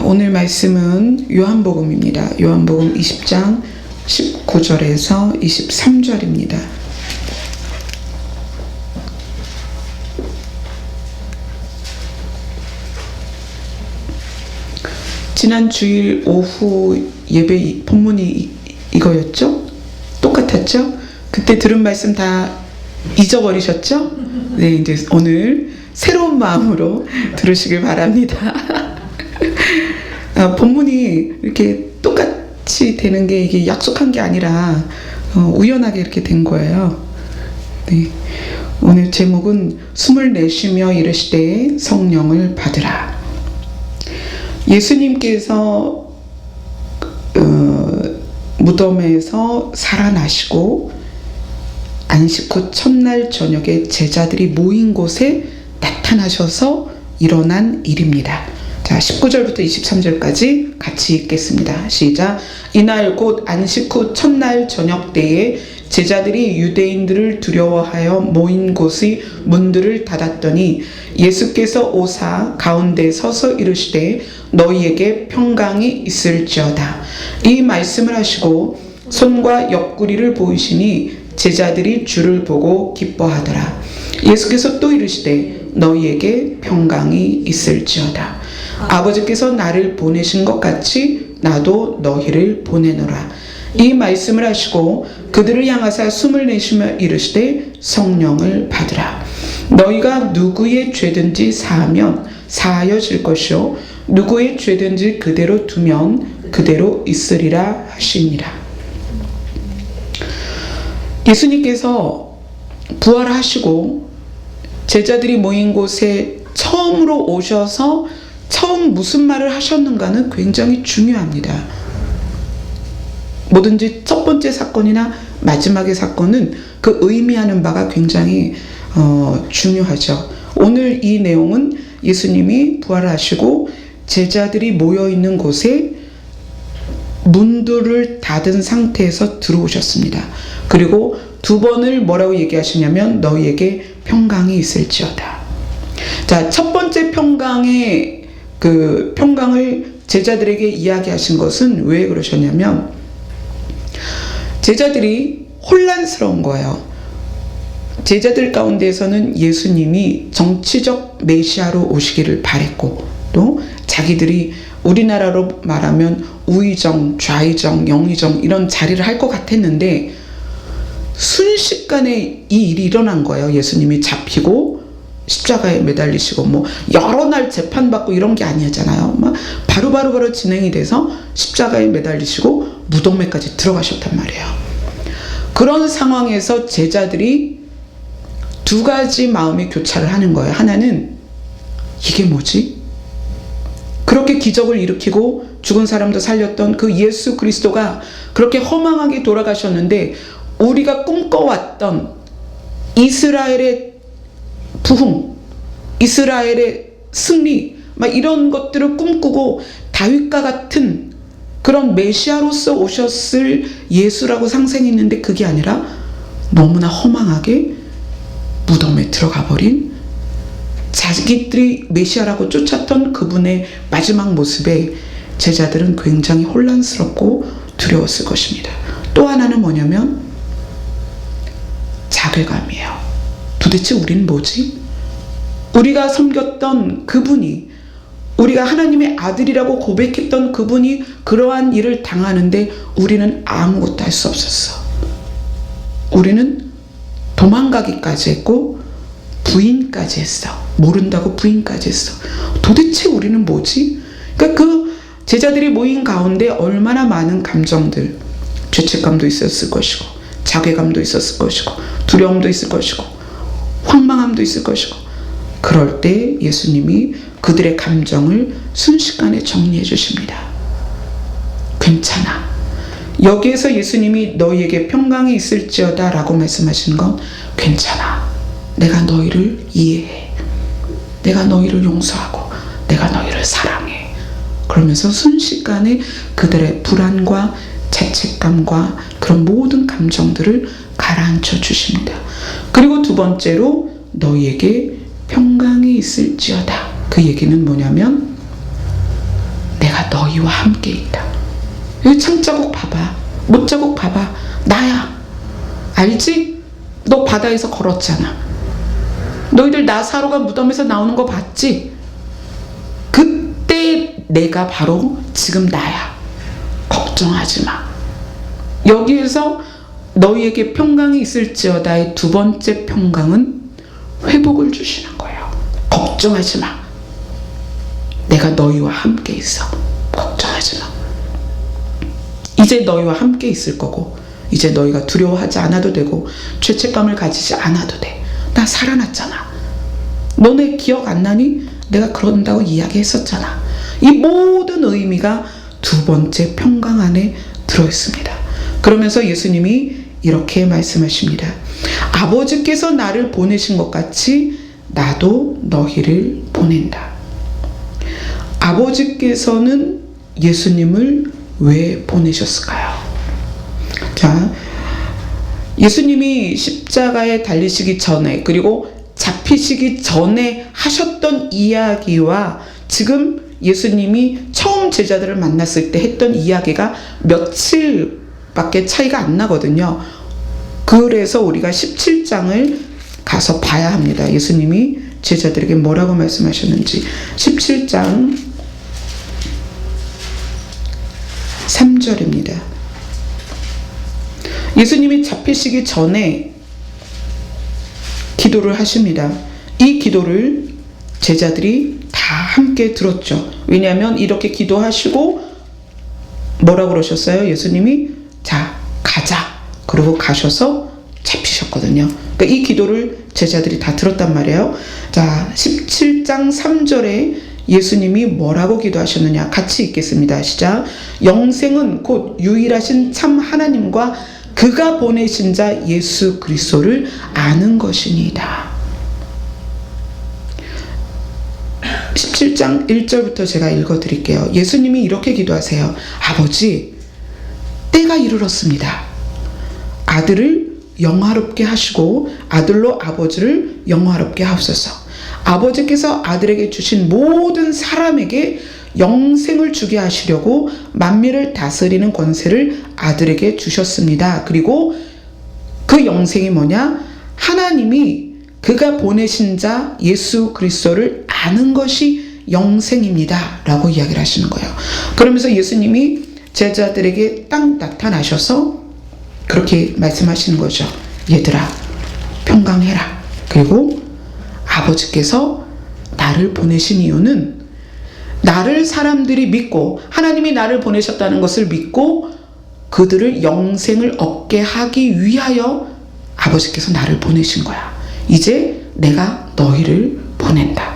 오늘 말씀은 요한복음입니다. 요한복음 20장 19절에서 23절입니다. 지난 주일 오후 예배 본문이 이거였죠? 똑같았죠? 그때 들은 말씀 다 잊어버리셨죠? 네, 이제 오늘 새로운 마음으로 들으시길 바랍니다. 본문이 이렇게 똑같이 되는 게 이게 약속한 게 아니라 우연하게 이렇게 된 거예요. 네. 오늘 제목은 숨을 내쉬며 이르시되 성령을 받으라. 예수님께서 무덤에서 살아나시고 안식 후 첫날 저녁에 제자들이 모인 곳에 나타나셔서 일어난 일입니다. 자, 19절부터 23절까지 같이 읽겠습니다. 시작. 이날 곧 안식 후 첫날 저녁 때에 제자들이 유대인들을 두려워하여 모인 곳의 문들을 닫았더니 예수께서 오사 가운데 서서 이르시되 너희에게 평강이 있을지어다. 이 말씀을 하시고 손과 옆구리를 보이시니 제자들이 주를 보고 기뻐하더라. 예수께서 또 이르시되 너희에게 평강이 있을지어다. 아버지께서 나를 보내신 것 같이 나도 너희를 보내노라. 이 말씀을 하시고 그들을 향하사 숨을 내쉬며 이르시되 성령을 받으라. 너희가 누구의 죄든지 사하면 사하여질 것이요 누구의 죄든지 그대로 두면 그대로 있으리라 하시니라. 예수님께서 부활하시고 제자들이 모인 곳에 처음으로 오셔서 처음 무슨 말을 하셨는가는 굉장히 중요합니다. 뭐든지 첫 번째 사건이나 마지막의 사건은 그 의미하는 바가 굉장히 중요하죠. 오늘 이 내용은 예수님이 부활하시고 제자들이 모여있는 곳에 문들을 닫은 상태에서 들어오셨습니다. 그리고 두 번을 뭐라고 얘기하시냐면 너희에게 평강이 있을지어다. 자, 첫 번째 평강을 제자들에게 이야기하신 것은 왜 그러셨냐면 제자들이 혼란스러운 거예요. 제자들 가운데에서는 예수님이 정치적 메시아로 오시기를 바랬고 또 자기들이 우리나라로 말하면 우의정, 좌의정, 영의정 이런 자리를 할 것 같았는데 순식간에 이 일이 일어난 거예요. 예수님이 잡히고 십자가에 매달리시고 뭐 여러 날 재판받고 이런 게 아니었잖아요. 막 바로 진행이 돼서 십자가에 매달리시고 무덤에까지 들어가셨단 말이에요. 그런 상황에서 제자들이 두 가지 마음의 교차를 하는 거예요. 하나는 이게 뭐지? 그렇게 기적을 일으키고 죽은 사람도 살렸던 그 예수 그리스도가 그렇게 허망하게 돌아가셨는데 우리가 꿈꿔왔던 이스라엘의 부흥, 이스라엘의 승리 막 이런 것들을 꿈꾸고 다윗과 같은 그런 메시아로서 오셨을 예수라고 상생했는데 그게 아니라 너무나 허망하게 무덤에 들어가 버린 자기들이 메시아라고 쫓았던 그분의 마지막 모습에 제자들은 굉장히 혼란스럽고 두려웠을 것입니다. 또 하나는 뭐냐면 자괴감이에요. 도대체 우리는 뭐지? 우리가 섬겼던 그분이, 우리가 하나님의 아들이라고 고백했던 그분이 그러한 일을 당하는데 우리는 아무것도 할 수 없었어. 우리는 도망가기까지 했고 부인까지 했어. 모른다고 부인까지 했어. 도대체 우리는 뭐지? 그러니까 그 제자들이 모인 가운데 얼마나 많은 감정들, 죄책감도 있었을 것이고 자괴감도 있었을 것이고 두려움도 있을 것이고 황망함도 있을 것이고 그럴 때 예수님이 그들의 감정을 순식간에 정리해 주십니다. 괜찮아. 여기에서 예수님이 너희에게 평강이 있을지어다 라고 말씀하시는 건 괜찮아. 내가 너희를 이해해. 내가 너희를 용서하고 내가 너희를 사랑해. 그러면서 순식간에 그들의 불안과 자책감과 그런 모든 감정들을 가라앉혀 주십니다. 그리고 두 번째로 너희에게 평강이 있을지어다. 그 얘기는 뭐냐면 내가 너희와 함께 있다. 여기 창자국 봐봐. 못자국 봐봐. 나야. 알지? 너 바다에서 걸었잖아. 너희들 나사로가 무덤에서 나오는 거 봤지? 그때 내가 바로 지금 나야. 걱정하지 마. 여기에서 너희에게 평강이 있을지어다의 두 번째 평강은 회복을 주시는 거예요. 걱정하지 마. 내가 너희와 함께 있어. 걱정하지 마. 이제 너희와 함께 있을 거고, 이제 너희가 두려워하지 않아도 되고 죄책감을 가지지 않아도 돼. 나 살아났잖아. 너네 기억 안 나니? 내가 그런다고 이야기했었잖아. 이 모든 의미가 두 번째 평강 안에 들어있습니다. 그러면서 예수님이 이렇게 말씀하십니다. 아버지께서 나를 보내신 것 같이 나도 너희를 보낸다. 아버지께서는 예수님을 왜 보내셨을까요? 자, 예수님이 십자가에 달리시기 전에, 그리고 잡히시기 전에 하셨던 이야기와 지금 예수님이 처음 제자들을 만났을 때 했던 이야기가 며칠밖에 차이가 안 나거든요. 그래서 우리가 17장을 가서 봐야 합니다. 예수님이 제자들에게 뭐라고 말씀하셨는지. 17장 3절입니다. 예수님이 잡히시기 전에 기도를 하십니다. 이 기도를 제자들이 다 함께 들었죠. 왜냐하면 이렇게 기도하시고 뭐라고 그러셨어요? 예수님이 자, 가자. 그러고 가셔서 잡히셨거든요. 그러니까 이 기도를 제자들이 다 들었단 말이에요. 자, 17장 3절에 예수님이 뭐라고 기도하셨느냐 같이 읽겠습니다. 시작. 영생은 곧 유일하신 참 하나님과 그가 보내신 자 예수 그리스도를 아는 것이니이다. 17장 1절부터 제가 읽어드릴게요. 예수님이 이렇게 기도하세요. 아버지, 때가 이르렀습니다. 아들을 영화롭게 하시고 아들로 아버지를 영화롭게 하옵소서. 아버지께서 아들에게 주신 모든 사람에게 영생을 주게 하시려고 만민을 다스리는 권세를 아들에게 주셨습니다. 그리고 그 영생이 뭐냐? 하나님이 그가 보내신 자 예수 그리스도를 아는 것이 영생입니다. 라고 이야기를 하시는 거예요. 그러면서 예수님이 제자들에게 딱 나타나셔서 그렇게 말씀하시는 거죠. 얘들아, 평강해라. 그리고 아버지께서 나를 보내신 이유는 나를 사람들이 믿고 하나님이 나를 보내셨다는 것을 믿고 그들을 영생을 얻게 하기 위하여 아버지께서 나를 보내신 거야. 이제 내가 너희를 보낸다.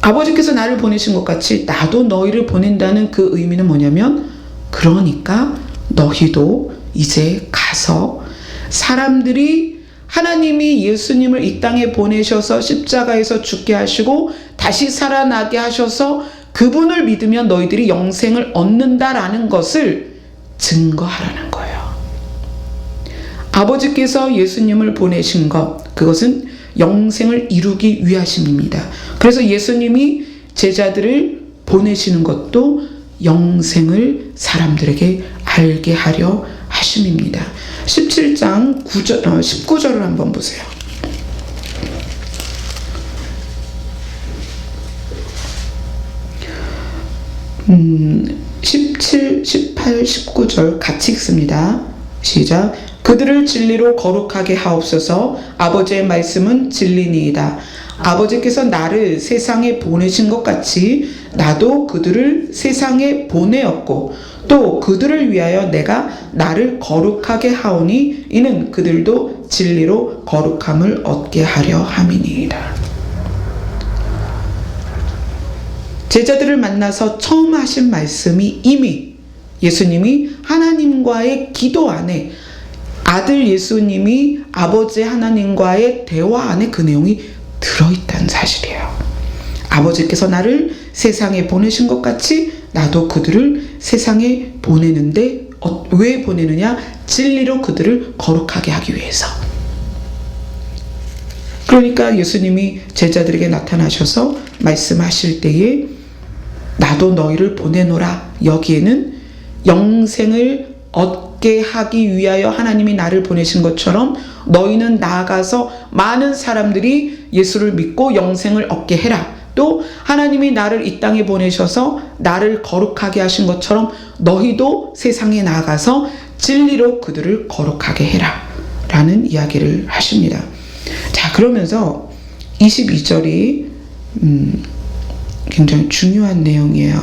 아버지께서 나를 보내신 것 같이 나도 너희를 보낸다는 그 의미는 뭐냐면, 그러니까 너희도 이제 가서 사람들이 하나님이 예수님을 이 땅에 보내셔서 십자가에서 죽게 하시고 다시 살아나게 하셔서 그분을 믿으면 너희들이 영생을 얻는다라는 것을 증거하라는 거예요. 아버지께서 예수님을 보내신 것, 그것은 영생을 이루기 위하심입니다. 그래서 예수님이 제자들을 보내시는 것도 영생을 사람들에게 알게 하려 하심입니다. 17장 19절을 한번 보세요. 17, 18, 19절 같이 읽습니다. 시작. 그들을 진리로 거룩하게 하옵소서. 아버지의 말씀은 진리니이다. 아버지께서 나를 세상에 보내신 것 같이 나도 그들을 세상에 보내었고 또 그들을 위하여 내가 나를 거룩하게 하오니 이는 그들도 진리로 거룩함을 얻게 하려 함이니이다. 제자들을 만나서 처음 하신 말씀이 이미 예수님이 하나님과의 기도 안에, 아들 예수님이 아버지 하나님과의 대화 안에 그 내용이 들어있다는 사실이에요. 아버지께서 나를 세상에 보내신 것 같이 나도 그들을 세상에 보내는데 왜 보내느냐? 진리로 그들을 거룩하게 하기 위해서. 그러니까 예수님이 제자들에게 나타나셔서 말씀하실 때에 나도 너희를 보내노라. 여기에는 영생을 얻게 하기 위하여 하나님이 나를 보내신 것처럼 너희는 나아가서 많은 사람들이 예수를 믿고 영생을 얻게 해라. 또 하나님이 나를 이 땅에 보내셔서 나를 거룩하게 하신 것처럼 너희도 세상에 나아가서 진리로 그들을 거룩하게 해라 라는 이야기를 하십니다. 자, 그러면서 22절이 굉장히 중요한 내용이에요.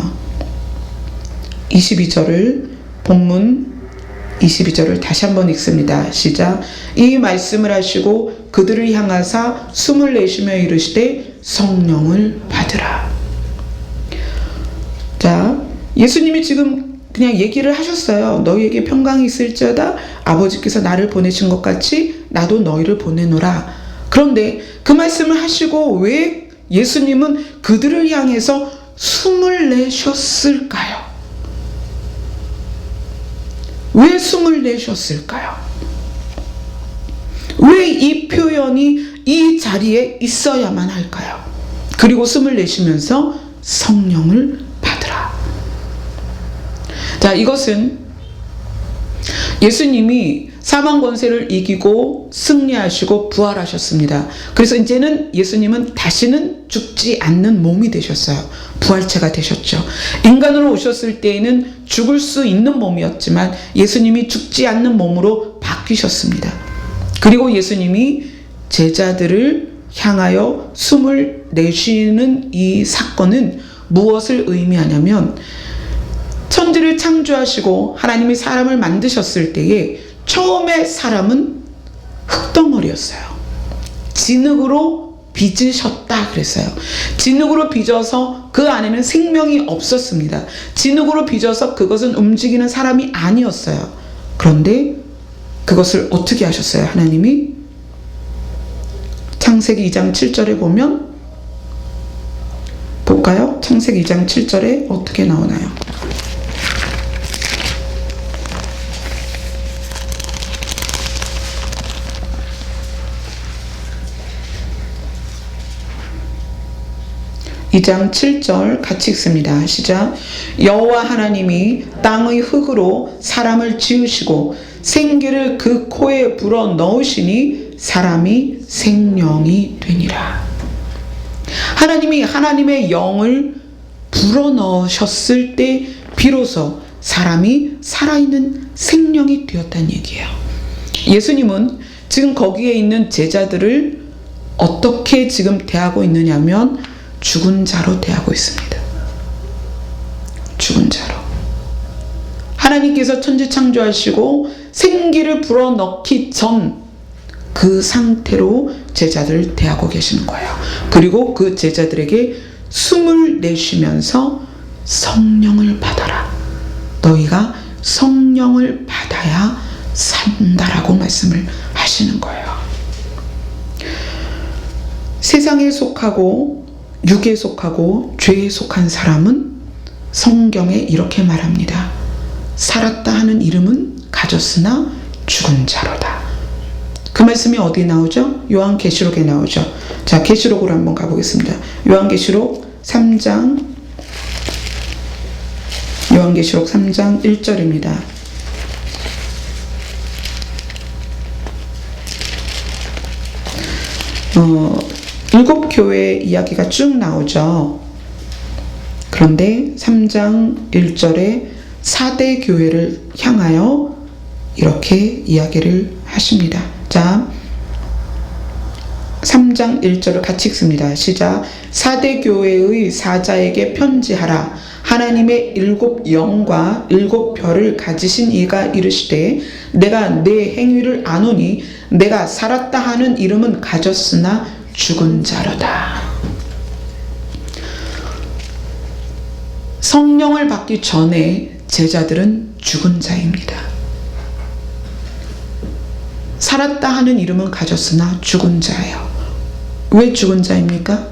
22절을 본문 22절을 다시 한번 읽습니다. 시작. 이 말씀을 하시고 그들을 향하사 숨을 내쉬며 이르시되 성령을 받으라. 자, 예수님이 지금 그냥 얘기를 하셨어요. 너희에게 평강이 있을지어다. 아버지께서 나를 보내신 것 같이 나도 너희를 보내노라. 그런데 그 말씀을 하시고 왜 예수님은 그들을 향해서 숨을 내셨을까요? 왜 숨을 내셨을까요? 왜 이 표현이 이 자리에 있어야만 할까요? 그리고 숨을 내쉬면서 성령을 받으라. 자, 이것은 예수님이 사망 권세를 이기고 승리하시고 부활하셨습니다. 그래서 이제는 예수님은 다시는 죽지 않는 몸이 되셨어요. 부활체가 되셨죠. 인간으로 오셨을 때에는 죽을 수 있는 몸이었지만 예수님이 죽지 않는 몸으로 바뀌셨습니다. 그리고 예수님이 제자들을 향하여 숨을 내쉬는 이 사건은 무엇을 의미하냐면 천지를 창조하시고 하나님이 사람을 만드셨을 때에 처음에 사람은 흙덩어리였어요. 진흙으로 빚으셨다 그랬어요. 진흙으로 빚어서 그 안에는 생명이 없었습니다. 진흙으로 빚어서 그것은 움직이는 사람이 아니었어요. 그런데 그것을 어떻게 하셨어요? 하나님이 창세기 2장 7절에 보면 볼까요? 창세기 2장 7절에 어떻게 나오나요? 이 장 7절 같이 읽습니다. 시작. 여호와 하나님이 땅의 흙으로 사람을 지으시고 생기를 그 코에 불어 넣으시니 사람이 생명이 되니라. 하나님이 하나님의 영을 불어 넣으셨을 때 비로소 사람이 살아있는 생명이 되었다는 얘기예요. 예수님은 지금 거기에 있는 제자들을 어떻게 지금 대하고 있느냐면 죽은 자로 대하고 있습니다. 죽은 자로. 하나님께서 천지 창조하시고 생기를 불어넣기 전 그 상태로 제자들을 대하고 계시는 거예요. 그리고 그 제자들에게 숨을 내쉬면서 성령을 받아라. 너희가 성령을 받아야 산다라고 말씀을 하시는 거예요. 세상에 속하고 육에 속하고 죄에 속한 사람은 성경에 이렇게 말합니다. 살았다 하는 이름은 가졌으나 죽은 자로다. 그 말씀이 어디 나오죠? 요한계시록에 나오죠. 자, 계시록으로 한번 가보겠습니다. 요한계시록 3장 1절입니다. 일곱 교회 이야기가 쭉 나오죠. 그런데 3장 1절에 4대 교회를 향하여 이렇게 이야기를 하십니다. 자, 3장 1절을 같이 읽습니다. 시작. 4대 교회의 사자에게 편지하라. 하나님의 7 영과 7 별을 가지신 이가 이르시되 내가 내 행위를 아노니 내가 살았다 하는 이름은 가졌으나 죽은 자로다. 성령을 받기 전에 제자들은 죽은 자입니다. 살았다 하는 이름은 가졌으나 죽은 자예요. 왜 죽은 자입니까?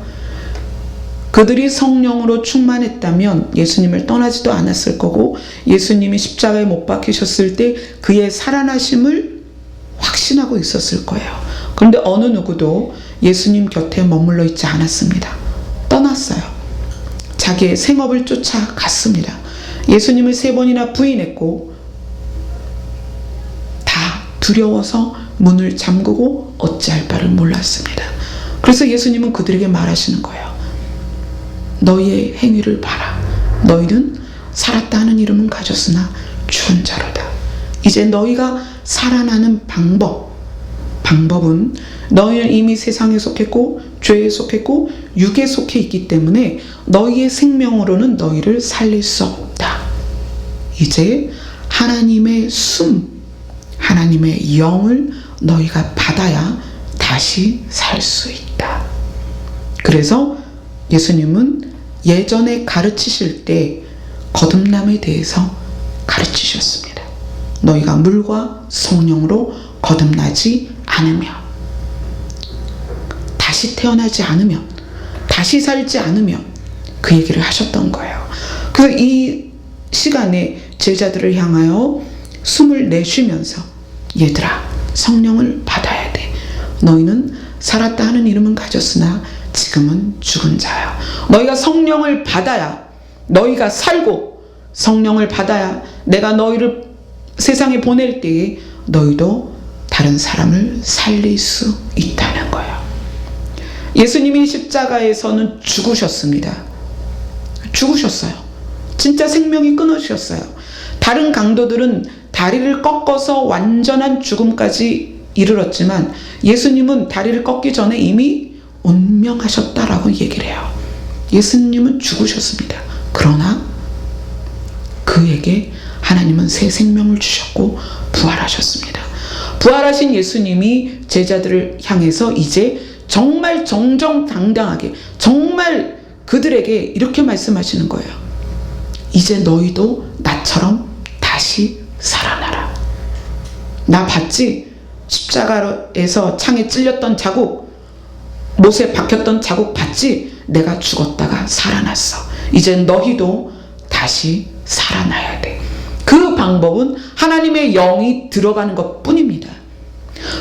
그들이 성령으로 충만했다면 예수님을 떠나지도 않았을 거고 예수님이 십자가에 못 박히셨을 때 그의 살아나심을 확신하고 있었을 거예요. 그런데 어느 누구도 예수님 곁에 머물러 있지 않았습니다. 떠났어요. 자기의 생업을 쫓아갔습니다. 예수님을 3번이나 부인했고 다 두려워서 문을 잠그고 어찌할 바를 몰랐습니다. 그래서 예수님은 그들에게 말하시는 거예요. 너희의 행위를 봐라. 너희는 살았다 하는 이름은 가졌으나 죽은 자로다. 이제 너희가 살아나는 방법은 너희는 이미 세상에 속했고 죄에 속했고 육에 속해 있기 때문에 너희의 생명으로는 너희를 살릴 수 없다. 이제 하나님의 하나님의 영을 너희가 받아야 다시 살 수 있다. 그래서 예수님은 예전에 가르치실 때 거듭남에 대해서 가르치셨습니다. 너희가 물과 성령으로 거듭나지 않으면, 다시 태어나지 않으면, 다시 살지 않으면 그 얘기를 하셨던 거예요. 그래서 이 시간에 제자들을 향하여 숨을 내쉬면서 얘들아 성령을 받아야 돼. 너희는 살았다 하는 이름은 가졌으나 지금은 죽은 자야. 너희가 성령을 받아야 너희가 살고, 성령을 받아야 내가 너희를 세상에 보낼 때에 너희도 다른 사람을 살릴 수 있다는 거예요. 예수님이 십자가에서는 죽으셨습니다. 죽으셨어요. 진짜 생명이 끊어지셨어요. 다른 강도들은 다리를 꺾어서 완전한 죽음까지 이르렀지만 예수님은 다리를 꺾기 전에 이미 운명하셨다라고 얘기를 해요. 예수님은 죽으셨습니다. 그러나 그에게 하나님은 새 생명을 주셨고 부활하셨습니다. 부활하신 예수님이 제자들을 향해서 이제 정말 정정당당하게, 정말 그들에게 이렇게 말씀하시는 거예요. 이제 너희도 나처럼 다시 살아나라. 나 봤지? 십자가에서 창에 찔렸던 자국, 못에 박혔던 자국 봤지? 내가 죽었다가 살아났어. 이제 너희도 다시 살아나야 돼. 그 방법은 하나님의 영이 들어가는 것 뿐입니다.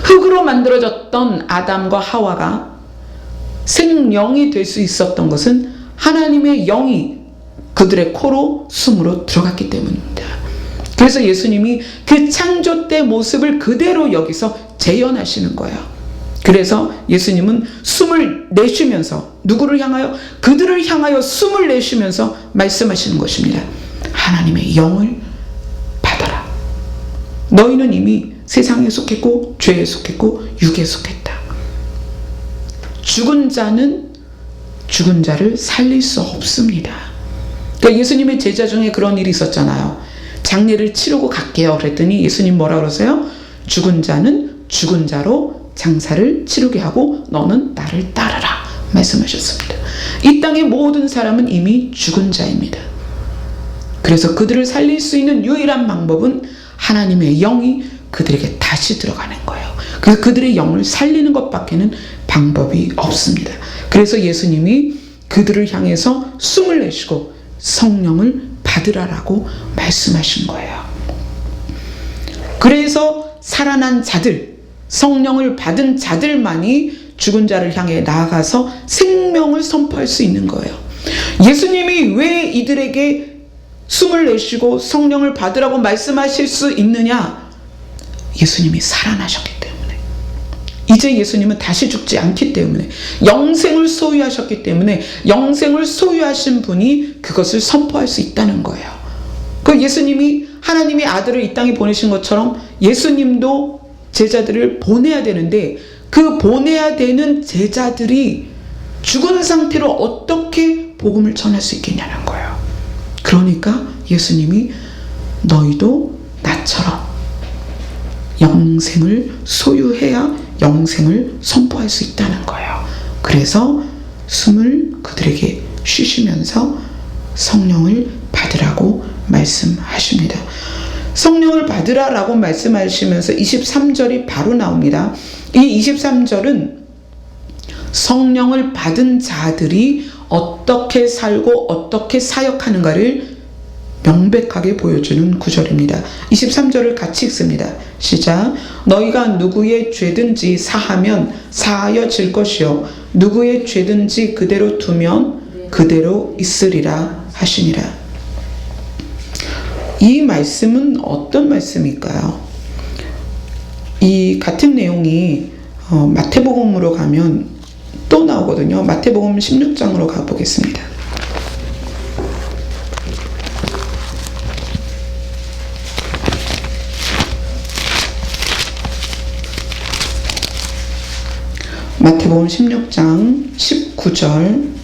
흙으로 만들어졌던 아담과 하와가 생명이 될 수 있었던 것은 하나님의 영이 그들의 코로 숨으로 들어갔기 때문입니다. 그래서 예수님이 그 창조 때 모습을 그대로 여기서 재현하시는 거예요. 그래서 예수님은 숨을 내쉬면서 누구를 향하여? 그들을 향하여 숨을 내쉬면서 말씀하시는 것입니다. 하나님의 영을 받아라. 너희는 이미 세상에 속했고 죄에 속했고 육에 속했다. 죽은 자는 죽은 자를 살릴 수 없습니다. 그러니까 예수님의 제자 중에 그런 일이 있었잖아요. 장례를 치르고 갈게요 그랬더니 예수님 뭐라 그러세요? 죽은 자는 죽은 자로 장사를 치르게 하고 너는 나를 따르라 말씀하셨습니다. 이 땅의 모든 사람은 이미 죽은 자입니다. 그래서 그들을 살릴 수 있는 유일한 방법은 하나님의 영이 그들에게 다시 들어가는 거예요. 그래서 그들의 영을 살리는 것밖에는 방법이 없습니다. 그래서 예수님이 그들을 향해서 숨을 내쉬고 성령을 받으라라고 말씀하신 거예요. 그래서 살아난 자들, 성령을 받은 자들만이 죽은 자를 향해 나아가서 생명을 선포할 수 있는 거예요. 예수님이 왜 이들에게 숨을 내쉬고 성령을 받으라고 말씀하실 수 있느냐? 예수님이 살아나셨기 때문에. 이제 예수님은 다시 죽지 않기 때문에, 영생을 소유하셨기 때문에, 영생을 소유하신 분이 그것을 선포할 수 있다는 거예요. 그 예수님이 하나님의 아들을 이 땅에 보내신 것처럼 예수님도 제자들을 보내야 되는데, 그 보내야 되는 제자들이 죽은 상태로 어떻게 복음을 전할 수 있겠냐는 거예요. 그러니까 예수님이 너희도 나처럼 영생을 소유해야 영생을 선포할 수 있다는 거예요. 그래서 숨을 그들에게 쉬시면서 성령을 받으라고 말씀하십니다. 성령을 받으라라고 말씀하시면서 23절이 바로 나옵니다. 이 23절은 성령을 받은 자들이 어떻게 살고 어떻게 사역하는가를 명백하게 보여주는 구절입니다. 23절을 같이 읽습니다. 시작. 너희가 누구의 죄든지 사하면 사하여 질 것이요 누구의 죄든지 그대로 두면 그대로 있으리라 하시니라. 이 말씀은 어떤 말씀일까요? 이 같은 내용이 마태복음으로 가면 또 나오거든요. 마태복음 16장으로 가보겠습니다. 마태복음 16장 19절.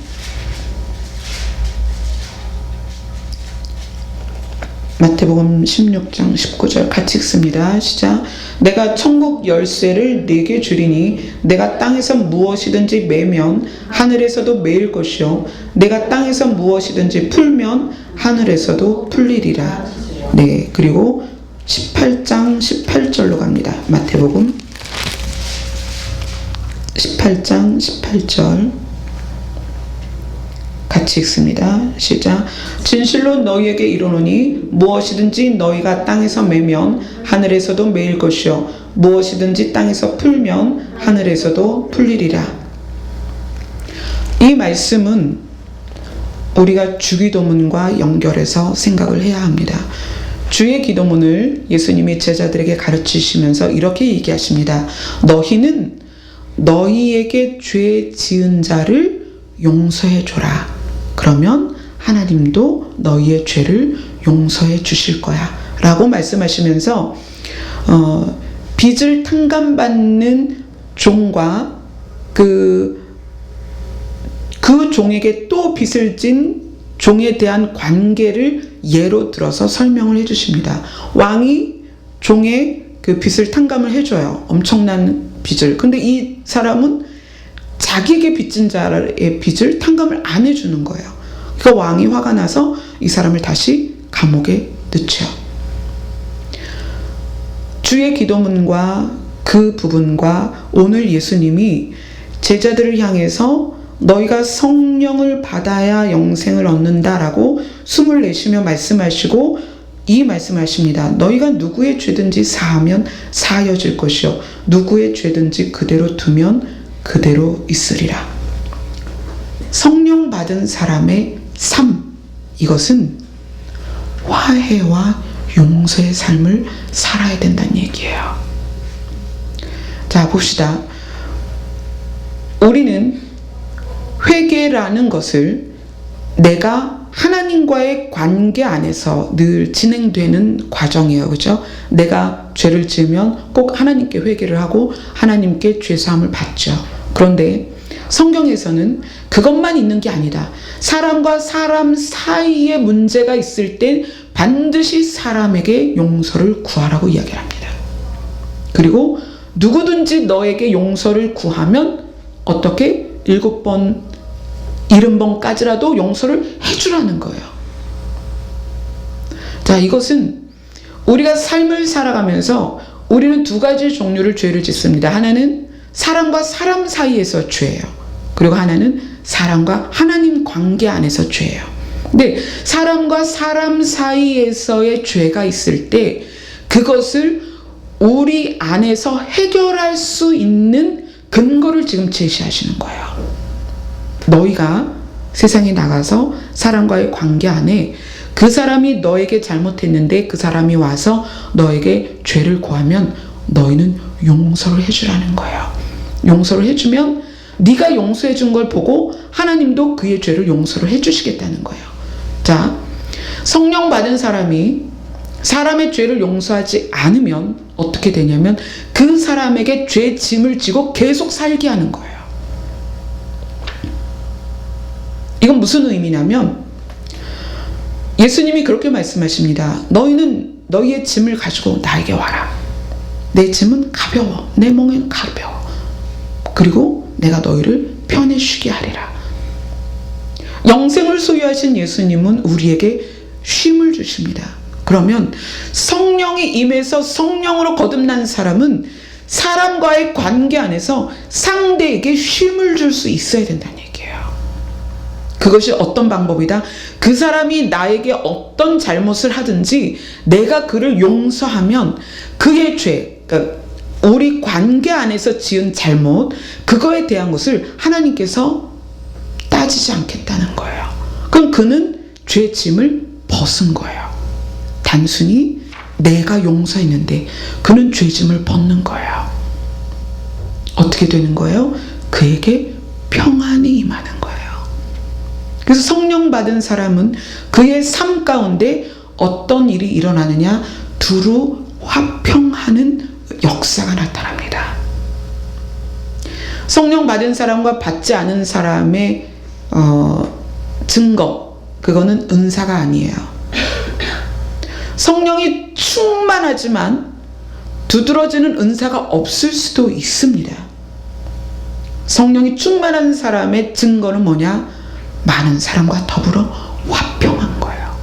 마태복음 16장 19절 같이 읽습니다. 시작. 내가 천국 열쇠를 네게 주리니 내가 땅에서 무엇이든지 매면 하늘에서도 매일 것이요 내가 땅에서 무엇이든지 풀면 하늘에서도 풀리리라. 네, 그리고 18장 18절로 갑니다. 마태복음 18장 18절 같이 읽습니다. 시작. 진실로 너희에게 이르노니 무엇이든지 너희가 땅에서 매면 하늘에서도 매일 것이요 무엇이든지 땅에서 풀면 하늘에서도 풀리리라. 이 말씀은 우리가 주기도문과 연결해서 생각을 해야 합니다. 주의 기도문을 예수님이 제자들에게 가르치시면서 이렇게 얘기하십니다. 너희는 너희에게 죄 지은 자를 용서해 줘라. 그러면 하나님도 너희의 죄를 용서해 주실 거야 라고 말씀하시면서 빚을 탕감받는 종과 그 종에게 또 빚을 진 종에 대한 관계를 예로 들어서 설명을 해 주십니다. 왕이 종의 그 빚을 탕감을 해줘요. 엄청난 빚을. 근데 이 사람은 자기에게 빚진 자의 빚을 탕감을 안 해주는 거예요. 그러니까 왕이 화가 나서 이 사람을 다시 감옥에 넣죠. 주의 기도문과 그 부분과 오늘 예수님이 제자들을 향해서 너희가 성령을 받아야 영생을 얻는다라고 숨을 내쉬며 말씀하시고 이 말씀하십니다. 너희가 누구의 죄든지 사하면 사하여질 것이요 누구의 죄든지 그대로 두면 그대로 있으리라. 성령 받은 사람의 삶, 이것은 화해와 용서의 삶을 살아야 된다는 얘기예요. 자, 봅시다. 우리는 회개라는 것을 내가 하나님과의 관계 안에서 늘 진행되는 과정이에요. 그죠? 내가 죄를 지으면 꼭 하나님께 회개를 하고 하나님께 죄사함을 받죠. 그런데 성경에서는 그것만 있는 게 아니다. 사람과 사람 사이에 문제가 있을 때 반드시 사람에게 용서를 구하라고 이야기를 합니다. 그리고 누구든지 너에게 용서를 구하면 어떻게 7번 70번까지라도 용서를 해주라는 거예요. 자, 이것은 우리가 삶을 살아가면서 우리는 두 가지 종류를 죄를 짓습니다. 하나는 사람과 사람 사이에서 죄예요. 그리고 하나는 사람과 하나님 관계 안에서 죄예요. 근데 사람과 사람 사이에서의 죄가 있을 때 그것을 우리 안에서 해결할 수 있는 근거를 지금 제시하시는 거예요. 너희가 세상에 나가서 사람과의 관계 안에 그 사람이 너에게 잘못했는데 그 사람이 와서 너에게 죄를 구하면 너희는 용서를 해주라는 거예요. 용서를 해주면 네가 용서해 준 걸 보고 하나님도 그의 죄를 용서를 해주시겠다는 거예요. 자, 성령 받은 사람이 사람의 죄를 용서하지 않으면 어떻게 되냐면 그 사람에게 죄 짐을 지고 계속 살게 하는 거예요. 이건 무슨 의미냐면 예수님이 그렇게 말씀하십니다. 너희는 너희의 짐을 가지고 나에게 와라. 내 짐은 가벼워. 내 멍에는 가벼워. 그리고 내가 너희를 편히 쉬게 하리라. 영생을 소유하신 예수님은 우리에게 쉼을 주십니다. 그러면 성령이 임해서 성령으로 거듭난 사람은 사람과의 관계 안에서 상대에게 쉼을 줄 수 있어야 된다는 얘기예요. 그것이 어떤 방법이다? 그 사람이 나에게 어떤 잘못을 하든지 내가 그를 용서하면 그의 죄, 그러니까 우리 관계 안에서 지은 잘못, 그거에 대한 것을 하나님께서 따지지 않겠다는 거예요. 그럼 그는 죄 짐을 벗은 거예요. 단순히 내가 용서했는데 그는 죄 짐을 벗는 거예요. 어떻게 되는 거예요? 그에게 평안이 임하는 거예요. 그래서 성령 받은 사람은 그의 삶 가운데 어떤 일이 일어나느냐? 두루 화평하는 역사가 나타납니다. 성령 받은 사람과 받지 않은 사람의 증거, 그거는 은사가 아니에요. 성령이 충만하지만 두드러지는 은사가 없을 수도 있습니다. 성령이 충만한 사람의 증거는 뭐냐? 많은 사람과 더불어 화평한 거예요.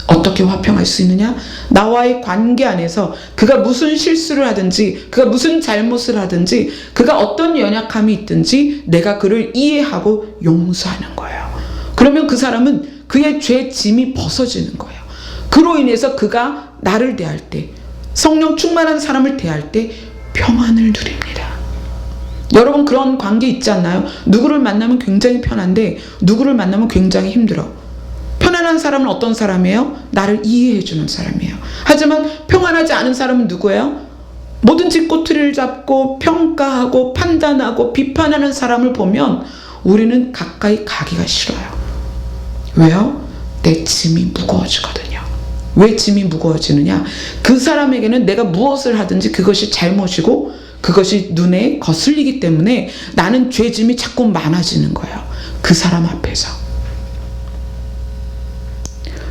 어떻게 화평할 수 있느냐? 나와의 관계 안에서 그가 무슨 실수를 하든지, 그가 무슨 잘못을 하든지, 그가 어떤 연약함이 있든지 내가 그를 이해하고 용서하는 거예요. 그러면 그 사람은 그의 죄 짐이 벗어지는 거예요. 그로 인해서 그가 나를 대할 때, 성령 충만한 사람을 대할 때 평안을 누립니다. 여러분 그런 관계 있지 않나요? 누구를 만나면 굉장히 편한데 누구를 만나면 굉장히 힘들어. 편안한 사람은 어떤 사람이에요? 나를 이해해주는 사람이에요. 하지만 평안하지 않은 사람은 누구예요? 뭐든지 꼬투리를 잡고 평가하고 판단하고 비판하는 사람을 보면 우리는 가까이 가기가 싫어요. 왜요? 내 짐이 무거워지거든요. 왜 짐이 무거워지느냐? 그 사람에게는 내가 무엇을 하든지 그것이 잘못이고 그것이 눈에 거슬리기 때문에 나는 죄짐이 자꾸 많아지는 거예요. 그 사람 앞에서.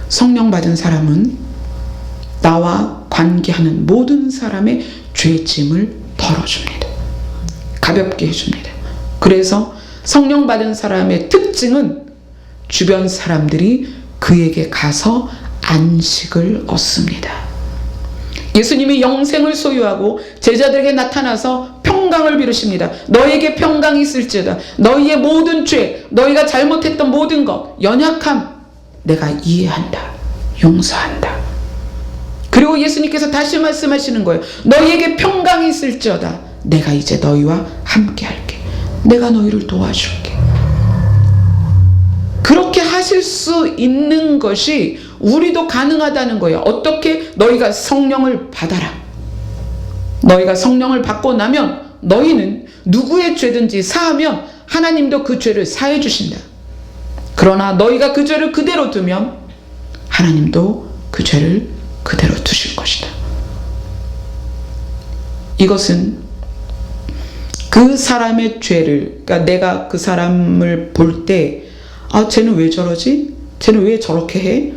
성령 받은 사람은 나와 관계하는 모든 사람의 죄짐을 덜어줍니다. 가볍게 해줍니다. 그래서 성령 받은 사람의 특징은 주변 사람들이 그에게 가서 안식을 얻습니다. 예수님이 영생을 소유하고 제자들에게 나타나서 평강을 비르십니다. 너에게 평강이 있을지어다. 너희의 모든 죄, 너희가 잘못했던 모든 것, 연약함 내가 이해한다. 용서한다. 그리고 예수님께서 다시 말씀하시는 거예요. 너희에게 평강이 있을지어다. 내가 이제 너희와 함께 할게. 내가 너희를 도와줄게. 그렇게 하실 수 있는 것이 우리도 가능하다는 거예요. 어떻게? 너희가 성령을 받아라. 너희가 성령을 받고 나면 너희는 누구의 죄든지 사하면 하나님도 그 죄를 사해 주신다. 그러나 너희가 그 죄를 그대로 두면 하나님도 그 죄를 그대로 두실 것이다. 이것은 그 사람의 죄를, 그러니까 내가 그 사람을 볼 때 쟤는 왜 저러지? 쟤는 왜 저렇게 해?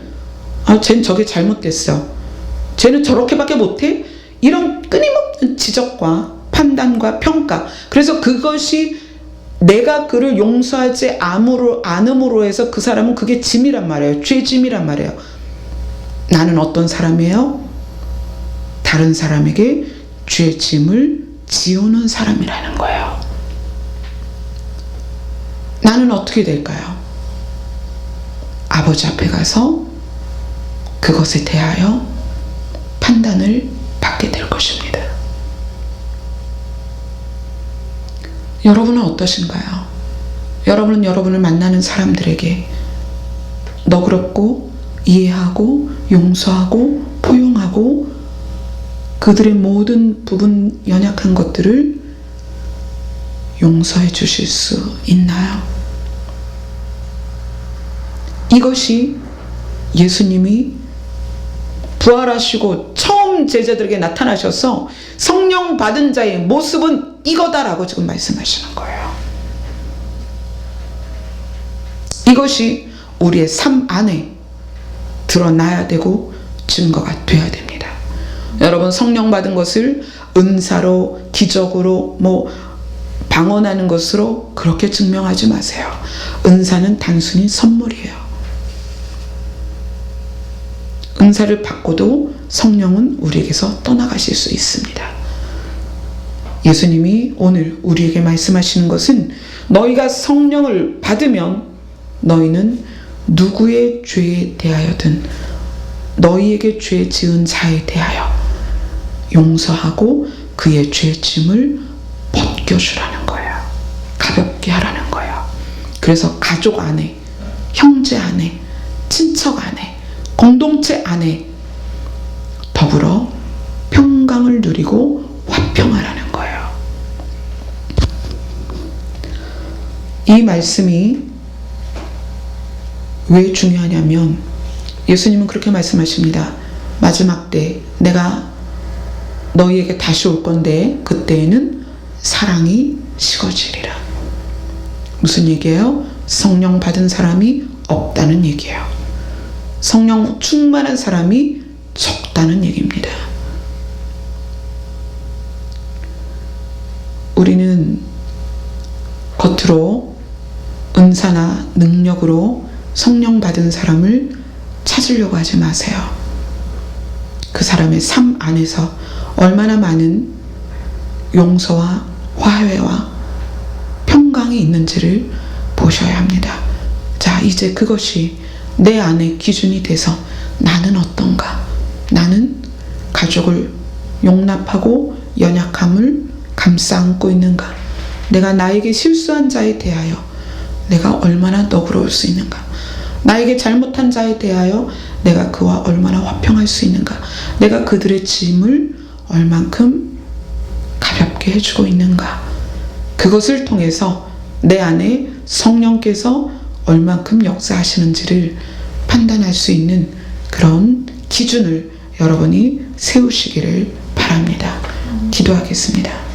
쟤는 저게 잘못됐어. 쟤는 저렇게밖에 못해? 이런 끊임없는 지적과 판단과 평가. 그래서 그것이 내가 그를 용서하지 않음으로 해서 그 사람은 그게 짐이란 말이에요. 죄짐이란 말이에요. 나는 어떤 사람이에요? 다른 사람에게 죄짐을 지우는 사람이라는 거예요. 나는 어떻게 될까요? 아버지 앞에 가서 그것에 대하여 판단을 받게 될 것입니다. 여러분은 어떠신가요? 여러분은 여러분을 만나는 사람들에게 너그럽고 이해하고 용서하고 포용하고 그들의 모든 부분 연약한 것들을 용서해 주실 수 있나요? 이것이 예수님이 부활하시고 처음 제자들에게 나타나셔서 성령 받은 자의 모습은 이거다라고 지금 말씀하시는 거예요. 이것이 우리의 삶 안에 드러나야 되고 증거가 돼야 됩니다. 여러분 성령 받은 것을 은사로 기적으로 방언하는 것으로 그렇게 증명하지 마세요. 은사는 단순히 선물이에요. 은사를 받고도 성령은 우리에게서 떠나가실 수 있습니다. 예수님이 오늘 우리에게 말씀하시는 것은 너희가 성령을 받으면 너희는 누구의 죄에 대하여든 너희에게 죄 지은 자에 대하여 용서하고 그의 죄짐을 벗겨주라는 거예요. 가볍게 하라는 거예요. 그래서 가족 안에 형제 안에, 친척 안에, 공동체 안에 더불어 평강을 누리고 화평하라는 거예요. 이 말씀이 왜 중요하냐면 예수님은 그렇게 말씀하십니다. 마지막 때 내가 너희에게 다시 올 건데 그때에는 사랑이 식어지리라. 무슨 얘기예요? 성령 받은 사람이 없다는 얘기예요. 성령 충만한 사람이 적다는 얘기입니다. 우리는 겉으로 은사나 능력으로 성령 받은 사람을 찾으려고 하지 마세요. 그 사람의 삶 안에서 얼마나 많은 용서와 화해와 평강이 있는지를 보셔야 합니다. 자, 이제 그것이 내 안의 기준이 돼서 나는 어떤가? 나는 가족을 용납하고 연약함을 감싸 안고 있는가? 내가 나에게 실수한 자에 대하여 내가 얼마나 너그러울 수 있는가? 나에게 잘못한 자에 대하여 내가 그와 얼마나 화평할 수 있는가? 내가 그들의 짐을 얼만큼 가볍게 해주고 있는가? 그것을 통해서 내 안에 성령께서 얼만큼 역사하시는지를 판단할 수 있는 그런 기준을 여러분이 세우시기를 바랍니다. 기도하겠습니다.